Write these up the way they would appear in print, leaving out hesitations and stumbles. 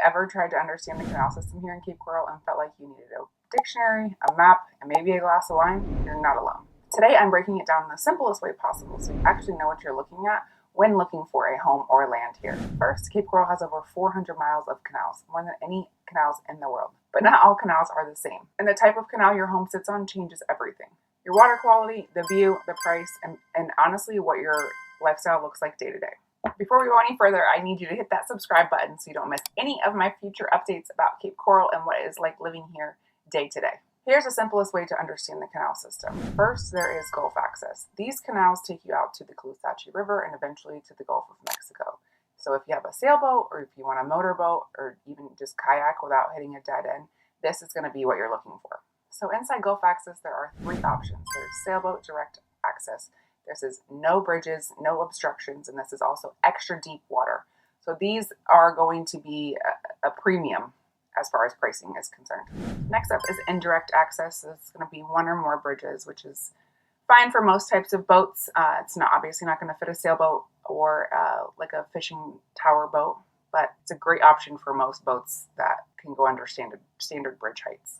ever tried to understand the canal system here in Cape Coral and felt like you needed a dictionary, a map, and maybe a glass of wine, you're not alone. Today I'm breaking it down in the simplest way possible so you actually know what you're looking at when looking for a home or land here. First, Cape Coral has over 400 miles of canals, more than any canals in the world. But not all canals are the same. And the type of canal your home sits on changes everything. Your water quality, the view, the price, and honestly what your lifestyle looks like day to day. Before we go any further, I need you to hit that subscribe button so you don't miss any of my future updates about Cape Coral and what it is like living here day to day. Here's the simplest way to understand the canal system. First, there is Gulf access. These canals take you out to the Caloosahatchee River and eventually to the Gulf of Mexico. So if you have a sailboat or if you want a motorboat or even just kayak without hitting a dead end, this is going to be what you're looking for. So inside Gulf access, there are three options. There's sailboat direct access. This is no bridges, no obstructions, and this is also extra deep water. So these are going to be a premium as far as pricing is concerned. Next up is indirect access. It's going to be one or more bridges, which is fine for most types of boats. It's not obviously not going to fit a sailboat or like a fishing tower boat, but it's a great option for most boats that can go under standard bridge heights.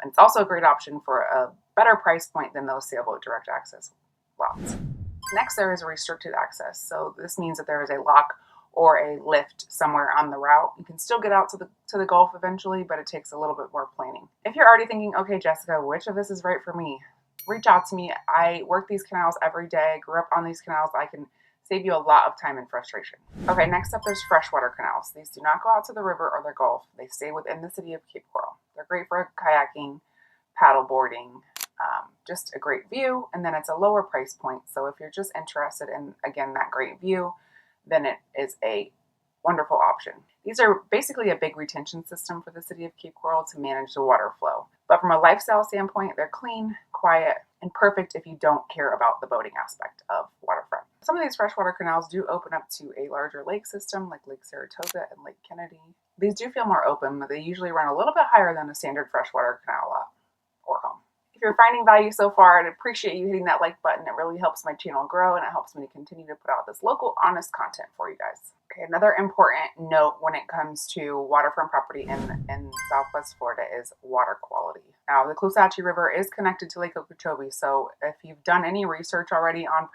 And it's also a great option for a better price point than those sailboat direct access lots. Next, there is restricted access. So this means that there is a lock or a lift somewhere on the route. You can still get out to the Gulf eventually, but it takes a little bit more planning. If you're already thinking, okay, Jessica, which of this is right for me? Reach out to me. I work these canals every day. I grew up on these canals. I can save you a lot of time and frustration. Okay, next up, there's freshwater canals. These do not go out to the river or the Gulf. They stay within the city of Cape Coral. They're great for kayaking, paddle boarding, just a great view, and then it's a lower price point. So if you're just interested in, again, that great view, then it is a wonderful option. These are basically a big retention system for the city of Cape Coral to manage the water flow. But from a lifestyle standpoint, they're clean, quiet, and perfect if you don't care about the boating aspect of waterfront. Some of these freshwater canals do open up to a larger lake system like Lake Saratoga and Lake Kennedy. These do feel more open, but they usually run a little bit higher than a standard freshwater canal lot or home. If you're finding value so far, I'd appreciate you hitting that like button. It really helps my channel grow and it helps me to continue to put out this local, honest content for you guys. Okay, another important note when it comes to waterfront property in Southwest Florida is water quality. Now, the Caloosahatchee River is connected to Lake Okeechobee, so if you've done any research already on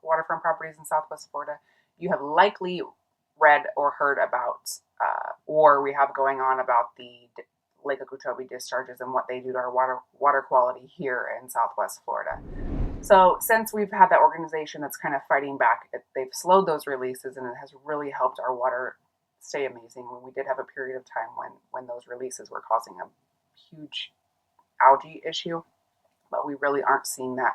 waterfront properties in Southwest Florida, you have likely read or heard about, or we have going on about the Lake Okeechobee discharges and what they do to our water quality here in Southwest Florida. So since we've had that organization that's kind of fighting back, they've slowed those releases and it has really helped our water stay amazing. We did have a period of time when those releases were causing a huge algae issue, but we really aren't seeing that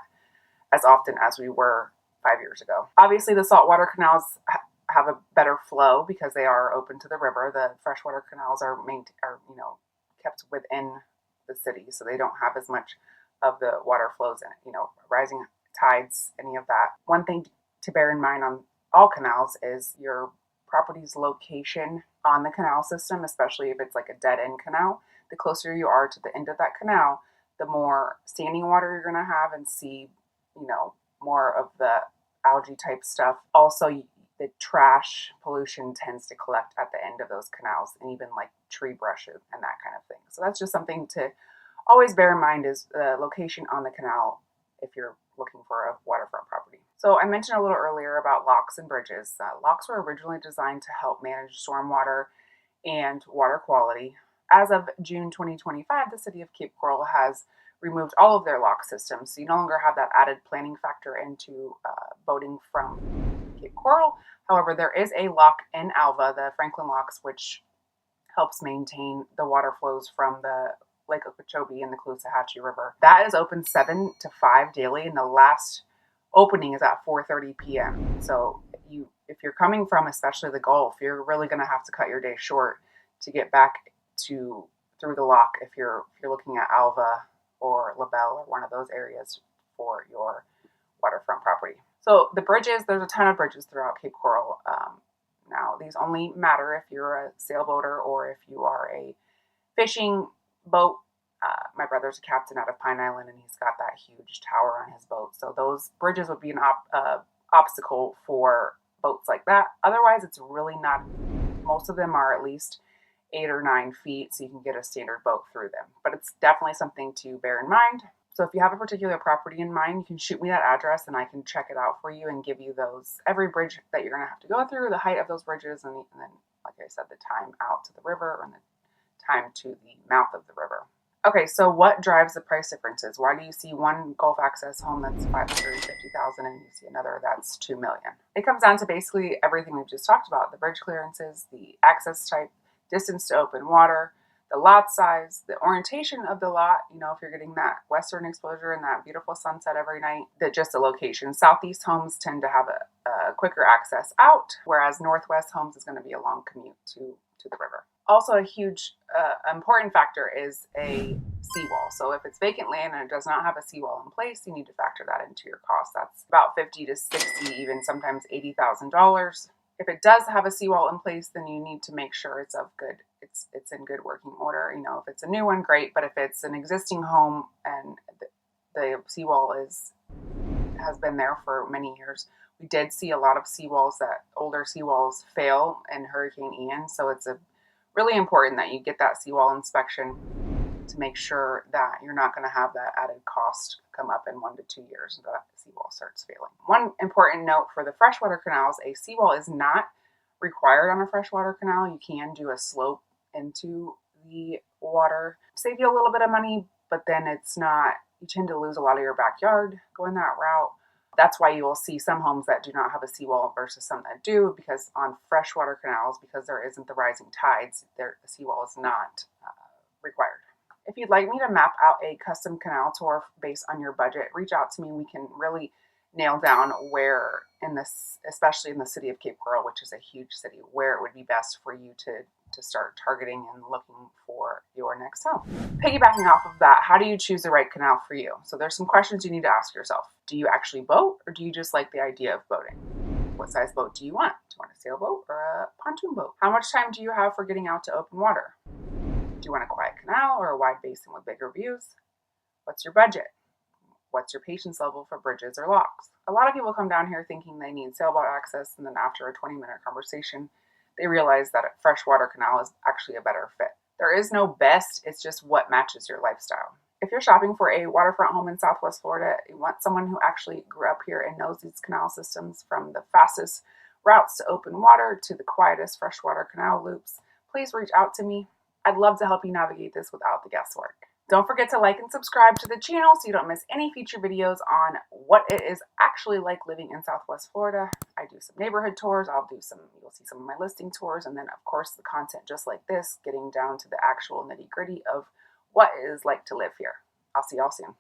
as often as we were 5 years ago. Obviously, the saltwater canals have a better flow because they are open to the river. The freshwater canals are kept within the city, so they don't have as much of the water flows in, rising tides, any of that. One thing to bear in mind on all canals is your property's location on the canal system, especially if it's like a dead end canal. The closer you are to the end of that canal, the more standing water you're going to have and see, more of the algae type stuff. Also, the trash pollution tends to collect at the end of those canals, and even like tree brushes and that kind of thing. So that's just something to always bear in mind, is the location on the canal if you're looking for a waterfront property. So I mentioned a little earlier about locks and bridges. Locks were originally designed to help manage stormwater and water quality. As of June 2025, the city of Cape Coral has removed all of their lock systems, so you no longer have that added planning factor into boating from Cape Coral. However, there is a lock in Alva, the Franklin locks, which helps maintain the water flows from the Lake Okeechobee and the Caloosahatchee River. That is open 7 to 5 daily, and the last opening is at 4:30 p.m. So if you're coming from especially the Gulf, you're really going to have to cut your day short to get back through the lock if you're looking at Alva or LaBelle or one of those areas for your waterfront property. So the bridges, there's a ton of bridges throughout Cape Coral. Now, these only matter if you're a sailboater or if you are a fishing boat. My brother's a captain out of Pine Island, and he's got that huge tower on his boat. So those bridges would be an obstacle for boats like that. Otherwise, it's really not Most of them are at least 8 or 9 feet, so you can get a standard boat through them. But it's definitely something to bear in mind. So if you have a particular property in mind, you can shoot me that address and I can check it out for you and give you every bridge that you're going to have to go through, the height of those bridges, and then, like I said, the time out to the river and the time to the mouth of the river. Okay, so what drives the price differences? Why do you see one Gulf access home that's $550,000 and you see another that's $2 million? It comes down to basically everything we've just talked about: the bridge clearances, the access type, distance to open water, the lot size, the orientation of the lot. You know, if you're getting that western exposure and that beautiful sunset every night, just the location. Southeast homes tend to have a quicker access out, whereas northwest homes is going to be a long commute to the river. Also, a huge important factor is a seawall. So if it's vacant land and it does not have a seawall in place, you need to factor that into your cost. That's about $50 to $60, even sometimes $80,000. If it does have a seawall in place, then you need to make sure it's in good working order. You know, if it's a new one, great. But if it's an existing home and the seawall has been there for many years, we did see a lot of older seawalls fail in Hurricane Ian. So it's really important that you get that seawall inspection to make sure that you're not going to have that added cost come up in 1 to 2 years that the seawall starts failing. One important note for the freshwater canals: a seawall is not required on a freshwater canal. You can do a slope into the water, save you a little bit of money, but then you tend to lose a lot of your backyard going that route. That's why you will see some homes that do not have a seawall versus some that do, because on freshwater canals, because there isn't the rising tides, the seawall is not required. If you'd like me to map out a custom canal tour based on your budget, reach out to me. We can really nail down where especially in the city of Cape Coral, which is a huge city, where it would be best for you to start targeting and looking for your next home. Piggybacking off of that, how do you choose the right canal for you? So there's some questions you need to ask yourself. Do you actually boat, or do you just like the idea of boating? What size boat do you want? Do you want a sailboat or a pontoon boat? How much time do you have for getting out to open water? Do you want a quiet canal or a wide basin with bigger views? What's your budget? What's your patience level for bridges or locks? A lot of people come down here thinking they need sailboat access, and then after a 20-minute conversation, they realize that a freshwater canal is actually a better fit. There is no best, it's just what matches your lifestyle. If you're shopping for a waterfront home in Southwest Florida, you want someone who actually grew up here and knows these canal systems, from the fastest routes to open water to the quietest freshwater canal loops, please reach out to me. I'd love to help you navigate this without the guesswork. Don't forget to like and subscribe to the channel so you don't miss any future videos on what it is actually like living in Southwest Florida. I do some neighborhood tours. You'll see some of my listing tours, and then of course the content just like this, getting down to the actual nitty gritty of what it is like to live here. I'll see y'all soon.